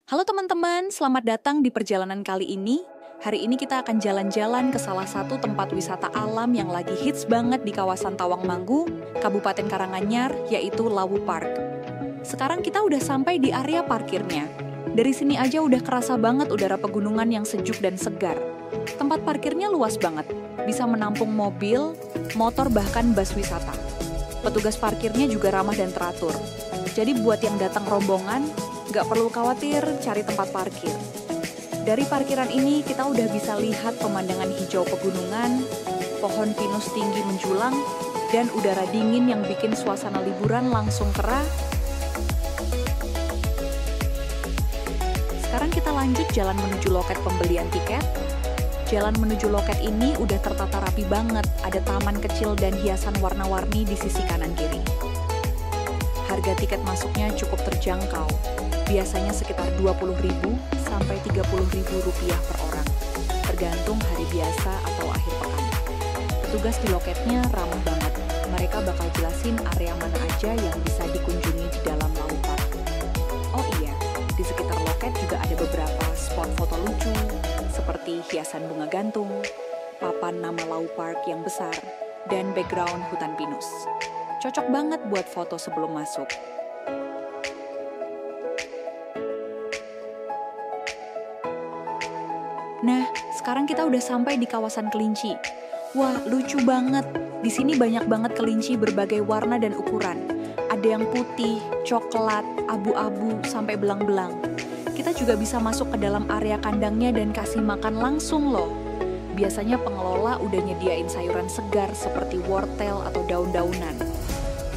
Halo teman-teman, selamat datang di perjalanan kali ini. Hari ini kita akan jalan-jalan ke salah satu tempat wisata alam yang lagi hits banget di kawasan Tawangmangu, Kabupaten Karanganyar, yaitu Lawu Park. Sekarang kita udah sampai di area parkirnya. Dari sini aja udah kerasa banget udara pegunungan yang sejuk dan segar. Tempat parkirnya luas banget, bisa menampung mobil, motor bahkan bus wisata. Petugas parkirnya juga ramah dan teratur. Jadi buat yang datang rombongan, nggak perlu khawatir cari tempat parkir. Dari parkiran ini kita udah bisa lihat pemandangan hijau pegunungan, pohon pinus tinggi menjulang, dan udara dingin yang bikin suasana liburan langsung cerah. Sekarang kita lanjut jalan menuju loket pembelian tiket. Jalan menuju loket ini udah tertata rapi banget, ada taman kecil dan hiasan warna-warni di sisi kanan kiri. Harga tiket masuknya cukup terjangkau, biasanya sekitar Rp20.000 sampai Rp30.000 per orang, tergantung hari biasa atau akhir pekan. Petugas di loketnya ramah banget, mereka bakal jelasin area mana aja yang bisa dikunjungi di dalam Lawu Park. Oh iya, di sekitar loket juga ada beberapa spot foto lucu, seperti hiasan bunga gantung, papan nama Lawu Park yang besar, dan background hutan pinus. Cocok banget buat foto sebelum masuk. Nah, sekarang kita udah sampai di kawasan kelinci. Wah, lucu banget. Di sini banyak banget kelinci berbagai warna dan ukuran. Ada yang putih, coklat, abu-abu, sampai belang-belang. Kita juga bisa masuk ke dalam area kandangnya dan kasih makan langsung loh. Biasanya pengelola udah nyediain sayuran segar seperti wortel atau daun-daunan.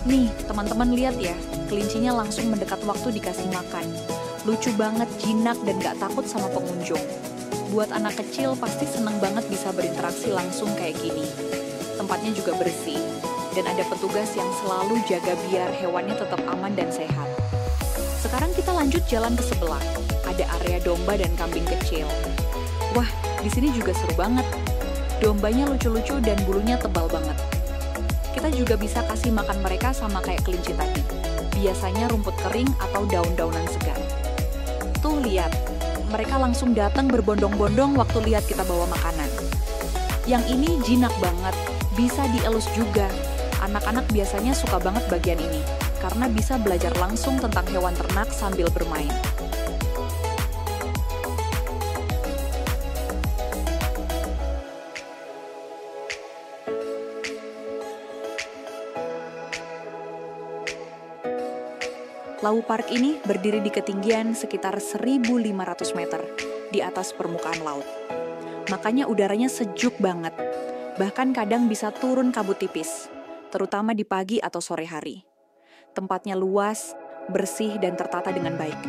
Nih, teman-teman lihat ya, kelincinya langsung mendekat waktu dikasih makan. Lucu banget, jinak, dan gak takut sama pengunjung. Buat anak kecil pasti seneng banget bisa berinteraksi langsung kayak gini. Tempatnya juga bersih, dan ada petugas yang selalu jaga biar hewannya tetap aman dan sehat. Sekarang kita lanjut jalan ke sebelah. Ada area domba dan kambing kecil. Wah, di sini juga seru banget. Dombanya lucu-lucu dan bulunya tebal banget. Kita juga bisa kasih makan mereka sama kayak kelinci tadi. Biasanya rumput kering atau daun-daunan segar. Tuh lihat, mereka langsung datang berbondong-bondong waktu lihat kita bawa makanan. Yang ini jinak banget, bisa dielus juga. Anak-anak biasanya suka banget bagian ini, karena bisa belajar langsung tentang hewan ternak sambil bermain. Lawu Park ini berdiri di ketinggian sekitar 1.500 meter di atas permukaan laut. Makanya udaranya sejuk banget. Bahkan kadang bisa turun kabut tipis, terutama di pagi atau sore hari. Tempatnya luas, bersih, dan tertata dengan baik.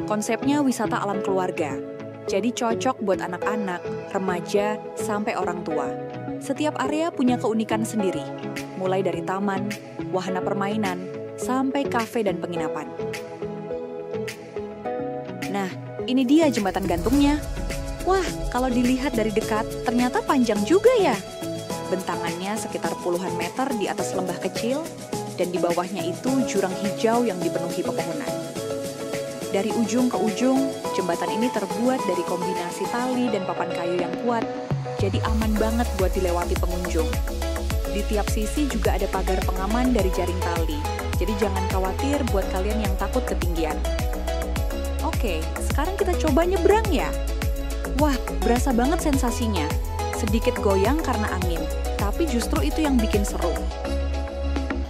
Konsepnya wisata alam keluarga, jadi cocok buat anak-anak, remaja, sampai orang tua. Setiap area punya keunikan sendiri, mulai dari taman, wahana permainan, sampai kafe dan penginapan. Nah, ini dia jembatan gantungnya. Wah, kalau dilihat dari dekat, ternyata panjang juga ya. Bentangannya sekitar puluhan meter di atas lembah kecil, dan di bawahnya itu jurang hijau yang dipenuhi pepohonan. Dari ujung ke ujung, jembatan ini terbuat dari kombinasi tali dan papan kayu yang kuat, jadi aman banget buat dilewati pengunjung. Di tiap sisi juga ada pagar pengaman dari jaring tali, jadi jangan khawatir buat kalian yang takut ketinggian. Oke, sekarang kita coba nyebrang ya. Wah, berasa banget sensasinya. Sedikit goyang karena angin, tapi justru itu yang bikin seru.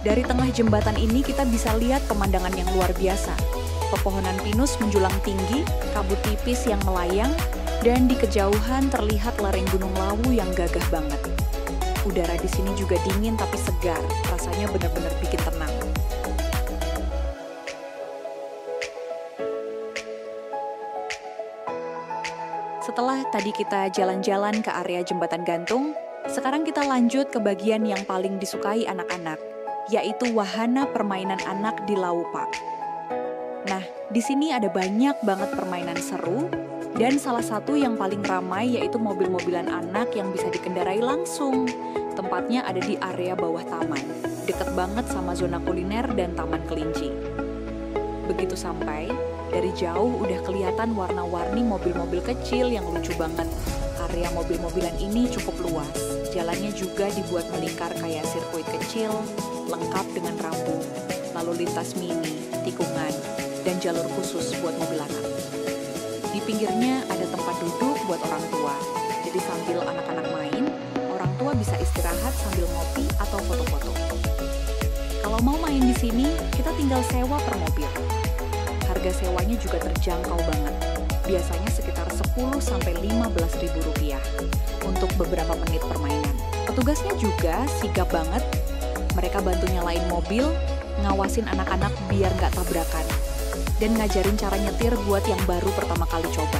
Dari tengah jembatan ini kita bisa lihat pemandangan yang luar biasa. Pepohonan pinus menjulang tinggi, kabut tipis yang melayang, dan di kejauhan terlihat lereng Gunung Lawu yang gagah banget. Udara di sini juga dingin tapi segar, rasanya benar-benar bikin tenang. Setelah tadi kita jalan-jalan ke area jembatan gantung, sekarang kita lanjut ke bagian yang paling disukai anak-anak, yaitu wahana permainan anak di Lawu Park. Nah, di sini ada banyak banget permainan seru, dan salah satu yang paling ramai yaitu mobil-mobilan anak yang bisa dikendarai langsung. Tempatnya ada di area bawah taman, deket banget sama zona kuliner dan taman kelinci. Begitu sampai, dari jauh udah kelihatan warna-warni mobil-mobil kecil yang lucu banget. Area mobil-mobilan ini cukup luas. Jalannya juga dibuat melingkar kayak sirkuit kecil, lengkap dengan rambu, lalu lintas mini, tikungan, dan jalur khusus buat mobil anak. Di pinggirnya ada tempat duduk buat orang tua. Jadi sambil anak-anak main, orang tua bisa istirahat sambil ngopi atau foto-foto. Kalau mau main di sini, kita tinggal sewa per mobil. Harga sewanya juga terjangkau banget. Biasanya sekitar 10-15 ribu rupiah untuk beberapa menit permainan. Petugasnya juga sigap banget. Mereka bantu nyalain mobil, ngawasin anak-anak biar nggak tabrakan, dan ngajarin cara nyetir buat yang baru pertama kali coba.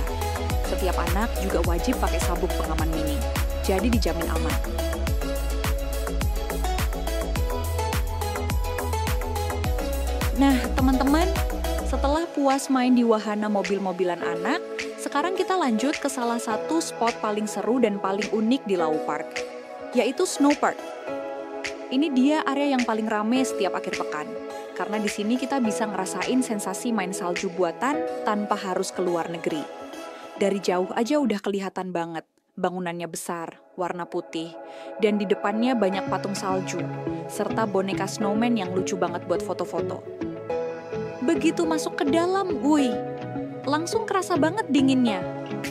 Setiap anak juga wajib pakai sabuk pengaman mini, jadi dijamin aman. Nah, teman-teman, setelah puas main di wahana mobil-mobilan anak, sekarang kita lanjut ke salah satu spot paling seru dan paling unik di Lau Park, yaitu Snow Park. Ini dia area yang paling rame setiap akhir pekan, karena di sini kita bisa ngerasain sensasi main salju buatan tanpa harus ke luar negeri. Dari jauh aja udah kelihatan banget, bangunannya besar, warna putih, dan di depannya banyak patung salju, serta boneka snowman yang lucu banget buat foto-foto. Begitu masuk ke dalam, langsung kerasa banget dinginnya.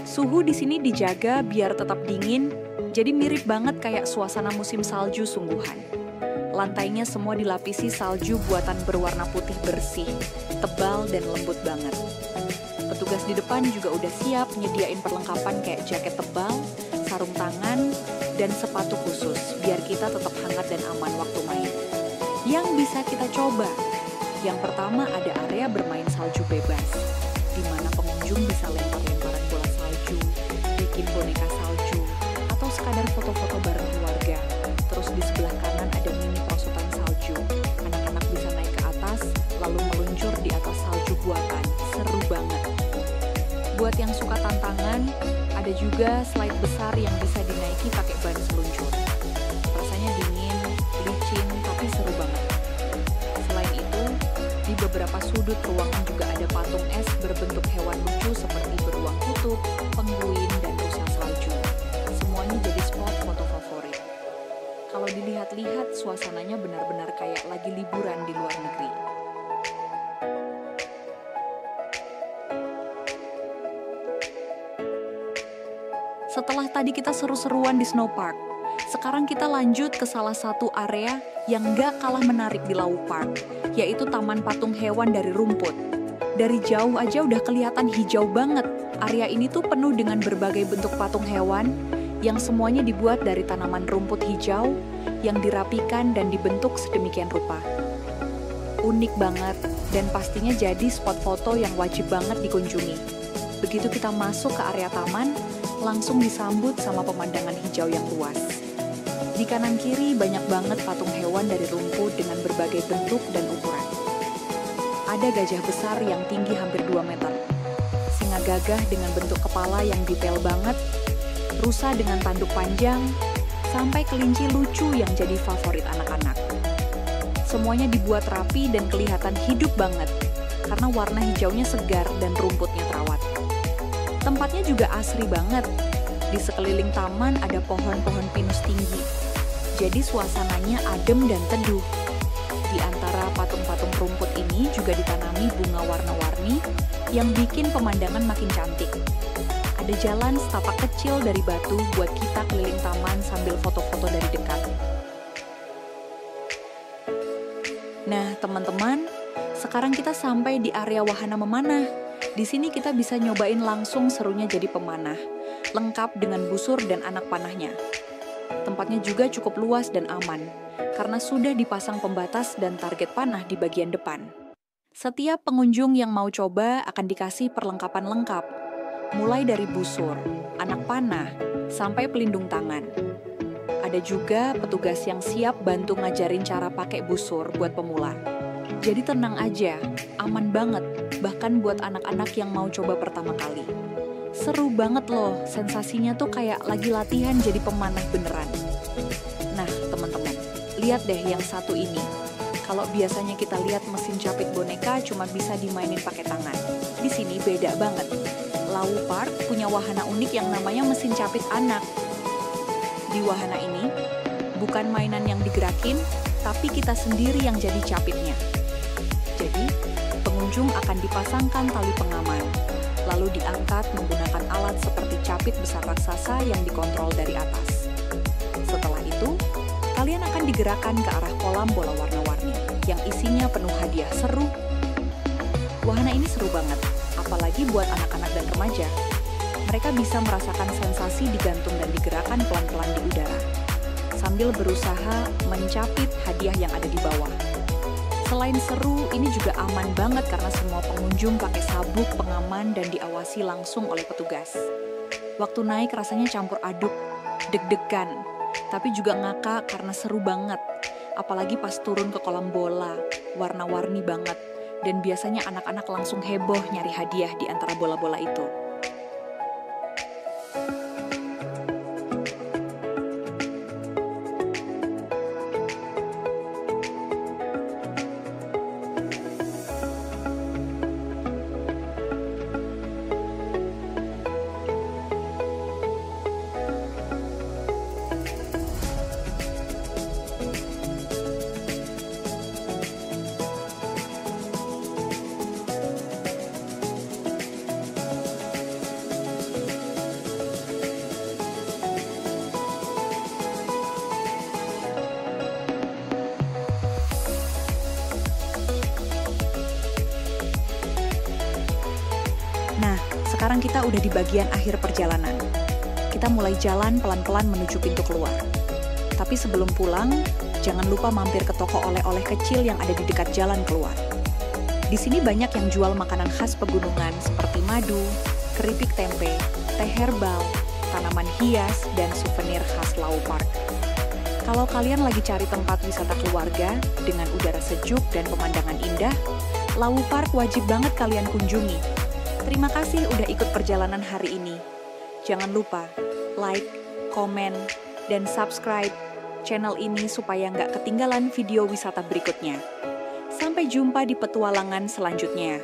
Suhu di sini dijaga biar tetap dingin, jadi mirip banget kayak suasana musim salju sungguhan. Lantainya semua dilapisi salju buatan berwarna putih bersih, tebal dan lembut banget. Petugas di depan juga udah siap nyediain perlengkapan kayak jaket tebal, sarung tangan, dan sepatu khusus biar kita tetap hangat dan aman waktu main. Yang bisa kita coba, yang pertama ada area bermain salju bebas, di mana pengunjung bisa lempar-lemparan bola salju, bikin boneka salju, atau sekadar foto-foto bareng keluarga. Terus di sebelah kanan ada mini perosotan salju. Anak-anak bisa naik ke atas, lalu meluncur di atas salju buatan. Seru banget. Buat yang suka tantangan, ada juga slide besar yang bisa dinaiki pakai ban seluncur. Rasanya dingin, licin, tapi seru banget. Selain itu, di beberapa sudut ruangan juga ada patung es berbentuk hewan lucu seperti beruang kutub, penguin, dan rusa salju. Semuanya jadi spot foto favorit. Kalau dilihat-lihat, suasananya benar-benar kayak lagi liburan di luar negeri. Setelah tadi kita seru-seruan di Snow Park, sekarang kita lanjut ke salah satu area yang gak kalah menarik di Lau Park, yaitu Taman Patung Hewan dari Rumput. Dari jauh aja udah kelihatan hijau banget. Area ini tuh penuh dengan berbagai bentuk patung hewan yang semuanya dibuat dari tanaman rumput hijau yang dirapikan dan dibentuk sedemikian rupa. Unik banget dan pastinya jadi spot foto yang wajib banget dikunjungi. Begitu kita masuk ke area taman, langsung disambut sama pemandangan hijau yang luas. Di kanan kiri banyak banget patung hewan dari rumput dengan berbagai bentuk dan ukuran. Ada gajah besar yang tinggi hampir 2 meter, singa gagah dengan bentuk kepala yang detail banget, rusa dengan tanduk panjang, sampai kelinci lucu yang jadi favorit anak-anak. Semuanya dibuat rapi dan kelihatan hidup banget, karena warna hijaunya segar dan rumputnya terawat. Tempatnya juga asri banget. Di sekeliling taman ada pohon-pohon pinus tinggi. Jadi suasananya adem dan teduh. Di antara patung-patung rumput ini juga ditanami bunga warna-warni yang bikin pemandangan makin cantik. Ada jalan setapak kecil dari batu buat kita keliling taman sambil foto-foto dari dekat. Nah, teman-teman, sekarang kita sampai di area wahana memanah. Di sini kita bisa nyobain langsung serunya jadi pemanah, lengkap dengan busur dan anak panahnya. Tempatnya juga cukup luas dan aman, karena sudah dipasang pembatas dan target panah di bagian depan. Setiap pengunjung yang mau coba akan dikasih perlengkapan lengkap, mulai dari busur, anak panah, sampai pelindung tangan. Ada juga petugas yang siap bantu ngajarin cara pakai busur buat pemula. Jadi tenang aja, aman banget, bahkan buat anak-anak yang mau coba pertama kali. Seru banget loh, sensasinya tuh kayak lagi latihan jadi pemanah beneran. Nah, teman-teman, lihat deh yang satu ini. Kalau biasanya kita lihat mesin capit boneka cuma bisa dimainin pakai tangan. Di sini beda banget. Lau Park punya wahana unik yang namanya mesin capit anak. Di wahana ini, bukan mainan yang digerakin, tapi kita sendiri yang jadi capitnya. Jadi, pengunjung akan dipasangkan tali pengaman, lalu diangkat menggunakan alat seperti capit besar raksasa yang dikontrol dari atas. Setelah itu, kalian akan digerakkan ke arah kolam bola warna-warni yang isinya penuh hadiah. Seru. Wahana ini seru banget, apalagi buat anak-anak dan remaja. Mereka bisa merasakan sensasi digantung dan digerakkan pelan-pelan di udara, sambil berusaha mencapit hadiah yang ada di bawah. Selain seru, ini juga aman banget karena semua pengunjung pakai sabuk pengaman dan diawasi langsung oleh petugas. Waktu naik rasanya campur aduk, deg-degan, tapi juga ngakak karena seru banget. Apalagi pas turun ke kolam bola, warna-warni banget. Dan biasanya anak-anak langsung heboh nyari hadiah di antara bola-bola itu. Nah, sekarang kita udah di bagian akhir perjalanan. Kita mulai jalan pelan-pelan menuju pintu keluar. Tapi sebelum pulang, jangan lupa mampir ke toko oleh-oleh kecil yang ada di dekat jalan keluar. Di sini banyak yang jual makanan khas pegunungan seperti madu, keripik tempe, teh herbal, tanaman hias, dan souvenir khas Lau Park. Kalau kalian lagi cari tempat wisata keluarga dengan udara sejuk dan pemandangan indah, Lau Park wajib banget kalian kunjungi. Terima kasih udah ikut perjalanan hari ini. Jangan lupa like, komen, dan subscribe channel ini supaya nggak ketinggalan video wisata berikutnya. Sampai jumpa di petualangan selanjutnya.